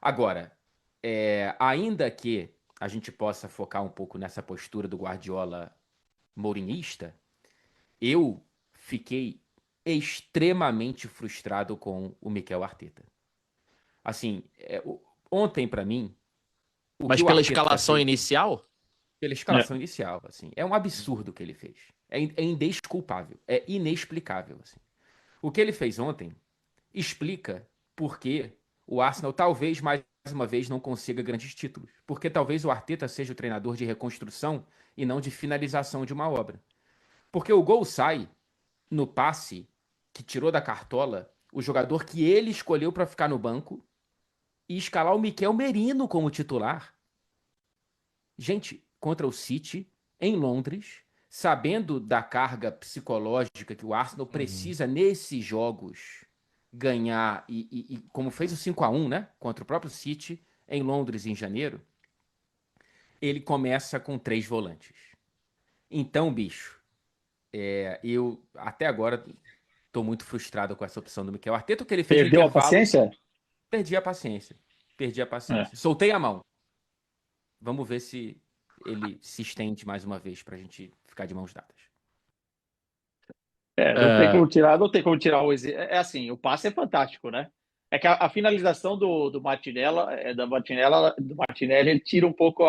Agora, ainda que a gente possa focar um pouco nessa postura do Guardiola mourinhista, eu fiquei extremamente frustrado com o Mikel Arteta. Assim, ontem pra mim, o que Mas o pela Arteta escalação fez, inicial? pela É. escalação inicial, assim, é um absurdo o que ele fez. É indesculpável, é inexplicável, assim. O que ele fez ontem explica por que o Arsenal talvez mais uma vez não consiga grandes títulos. Porque talvez o Arteta seja o treinador de reconstrução e não de finalização de uma obra. Porque o gol sai no passe que tirou da cartola o jogador que ele escolheu para ficar no banco e escalar o Mikel Merino como titular. Gente, contra o City, em Londres, sabendo da carga psicológica que o Arsenal Uhum. precisa nesses jogos ganhar, e como fez o 5-1, né? Contra o próprio City, em Londres, em janeiro, ele começa com 3 volantes. Então, bicho, eu até agora tô muito frustrado com essa opção do Mikel Arteta. O que ele fez no Perdeu a intervalo, paciência? perdi a paciência. Perdi a É. paciência. Soltei a mão. Vamos ver se ele se estende mais uma vez pra gente ficar de mãos dadas. Não tem É, como tirar, não tem como tirar o É assim, o passe é fantástico, né? É que a finalização do Martinella, do Martinelli, ele tira um pouco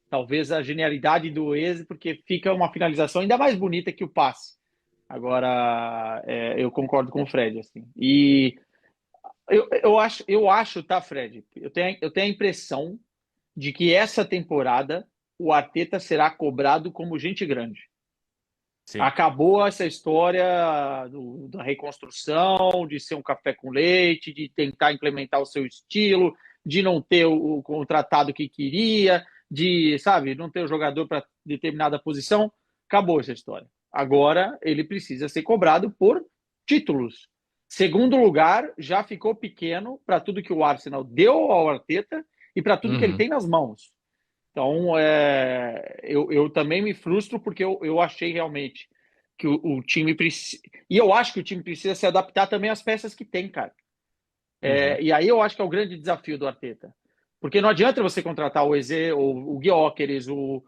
talvez a genialidade do Eze, porque fica uma finalização ainda mais bonita que o passe. Agora, eu concordo com o Fred, assim. E eu acho, tá, Fred? Eu tenho a impressão de que essa temporada o Arteta será cobrado como gente grande. Sim. Acabou essa história da reconstrução, de ser um café com leite, de tentar implementar o seu estilo, de não ter o contratado que queria, de, sabe, não ter o jogador para determinada posição. Acabou essa história. Agora ele precisa ser cobrado por títulos. Segundo lugar, já ficou pequeno para tudo que o Arsenal deu ao Arteta e para tudo que ele uhum. tem nas mãos. Então, eu também me frustro porque eu achei realmente que o time precisa. E eu acho que o time precisa se adaptar também às peças que tem, cara. Uhum. E aí eu acho que é o grande desafio do Arteta. Porque não adianta você contratar o Eze, ou o Gyökeres, o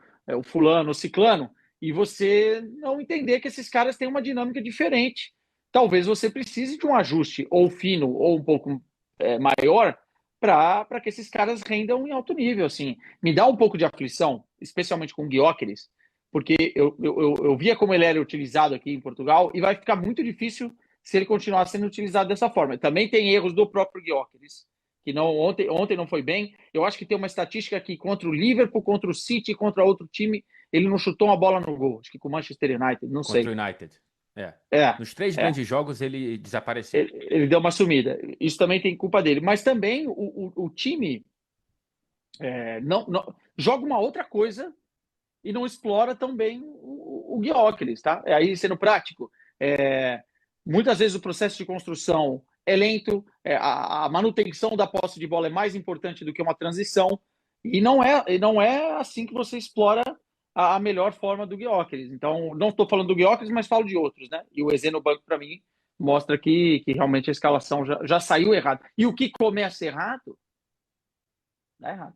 fulano, o ciclano, e você não entender que esses caras têm uma dinâmica diferente. Talvez você precise de um ajuste, ou fino, ou um pouco maior, para que esses caras rendam em alto nível. Assim. Me dá um pouco de aflição, especialmente com o Gyökeres, porque eu via como ele era utilizado aqui em Portugal, e vai ficar muito difícil se ele continuar sendo utilizado dessa forma. Também tem erros do próprio Gyökeres, que não, ontem não foi bem. Eu acho que tem uma estatística que contra o Liverpool, contra o City, contra outro time, ele não chutou uma bola no gol. Acho que com o Manchester United, não Contra o sei. United. É. É, Nos 3 grandes é. jogos ele desapareceu. Ele deu uma sumida. Isso também tem culpa dele. Mas também o time não joga uma outra coisa e não explora tão bem o Gyökeres, tá? Aí sendo prático, muitas vezes o processo de construção é lento, a manutenção da posse de bola é mais importante do que uma transição, e não é assim que você explora a melhor forma do Gyökeres. Então, não estou falando do Gyökeres, mas falo de outros, né? E o Eze no banco, para mim, mostra que realmente a escalação já saiu errado. E o que começa errado, dá errado.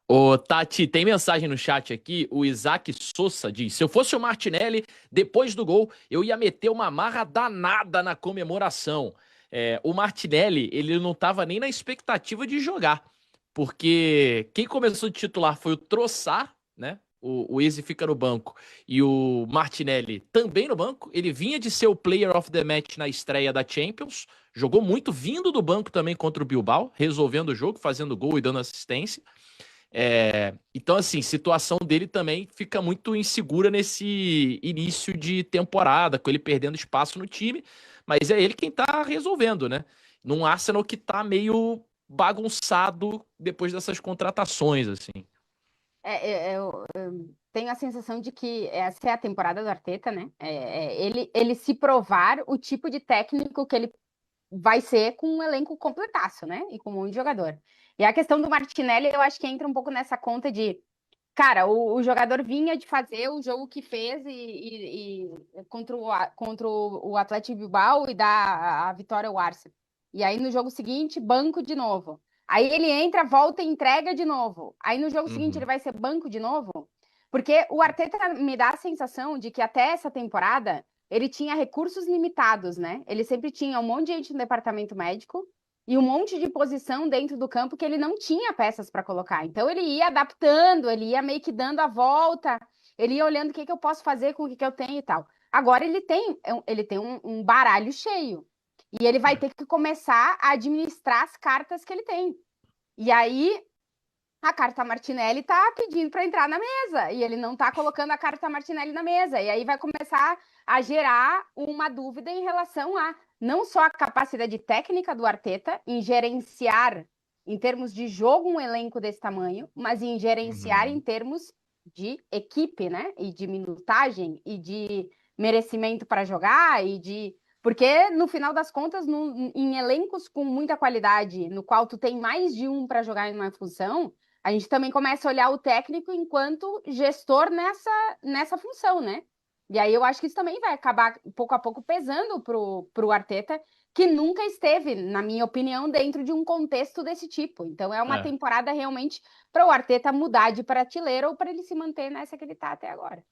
Ô, Tati, tem mensagem no chat aqui. O Isaac Souza diz: se eu fosse o Martinelli, depois do gol, eu ia meter uma marra danada na comemoração. O Martinelli, ele não estava nem na expectativa de jogar, porque quem começou de titular foi o Trossard, né? O Eze fica no banco e o Martinelli também no banco. Ele vinha de ser o Player of the Match na estreia da Champions, jogou muito vindo do banco também contra o Bilbao, resolvendo o jogo, fazendo gol e dando assistência. Então, assim, situação dele também fica muito insegura nesse início de temporada, com ele perdendo espaço no time, mas é ele quem tá resolvendo, né? Num Arsenal que tá meio bagunçado depois dessas contratações, assim. Eu tenho a sensação de que essa é a temporada do Arteta, né? Ele se provar o tipo de técnico que ele vai ser com um elenco completaço, né? E com um monte de jogador. E a questão do Martinelli, eu acho que entra um pouco nessa conta de, cara, o jogador vinha de fazer o jogo que fez e contra o Atlético Bilbao e dar a vitória ao Arsenal. E aí no jogo seguinte, banco de novo. Aí ele entra, volta e entrega de novo. Aí no jogo seguinte ele vai ser banco de novo. Porque o Arteta me dá a sensação de que até essa temporada ele tinha recursos limitados, né? Ele sempre tinha um monte de gente no departamento médico e um monte de posição dentro do campo que ele não tinha peças para colocar. Então ele ia adaptando, ele ia meio que dando a volta, ele ia olhando o que eu posso fazer com o que eu tenho e tal. Agora ele tem um baralho cheio. E ele vai ter que começar a administrar as cartas que ele tem. E aí, a carta Martinelli tá pedindo para entrar na mesa. E ele não tá colocando a carta Martinelli na mesa. E aí vai começar a gerar uma dúvida em relação a não só a capacidade técnica do Arteta em gerenciar, em termos de jogo, um elenco desse tamanho, mas em gerenciar em termos de equipe, né? E de minutagem, e de merecimento para jogar, e de... Porque, no final das contas, em elencos com muita qualidade, no qual tu tem mais de um para jogar em uma função, a gente também começa a olhar o técnico enquanto gestor nessa função, né? E aí eu acho que isso também vai acabar, pouco a pouco, pesando pro Arteta, que nunca esteve, na minha opinião, dentro de um contexto desse tipo. Então é uma temporada realmente para o Arteta mudar de prateleira ou para ele se manter nessa que ele está até agora.